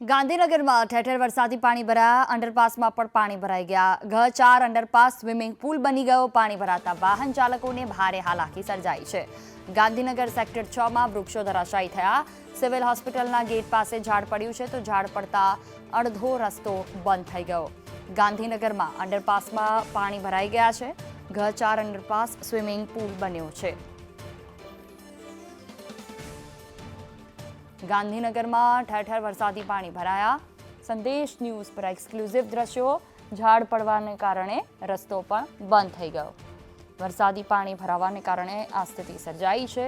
ગાંધીનગરમાં ઠેર ઠેર વરસાદી પાણી ભરાયા, અંડરપાસમાં પણ પાણી ભરાઈ ગયા। ઘ4 અંડરપાસ સ્વિમિંગ પુલ બની ગયો। પાણી ભરાતા વાહન ચાલકોને ભારે હાલાકી સર્જાઈ છે। ગાંધીનગર સેક્ટર 6માં વૃક્ષો ધરાશાયી થયા। સિવિલ હોસ્પિટલના ગેટ પાસે ઝાડ પડ્યું છે તો ઝાડ પડતા અડધો રસ્તો બંધ થઈ ગયો। ગાંધીનગરમાં અંડરપાસમાં પાણી ભરાઈ ગયા છે। ઘ4 અંડરપાસ સ્વિમિંગ પુલ બન્યો છે। ગાંધીનગરમાં ઠેર ઠેર વરસાદી પાણી ભરાયા। સંદેશ ન્યૂઝ પર એક્સક્લુઝિવ દ્રશ્યો। ઝાડ પડવાને કારણે રસ્તો પણ બંધ થઈ ગયો। વરસાદી પાણી ભરાવાને કારણે આ સ્થિતિ સર્જાઈ છે।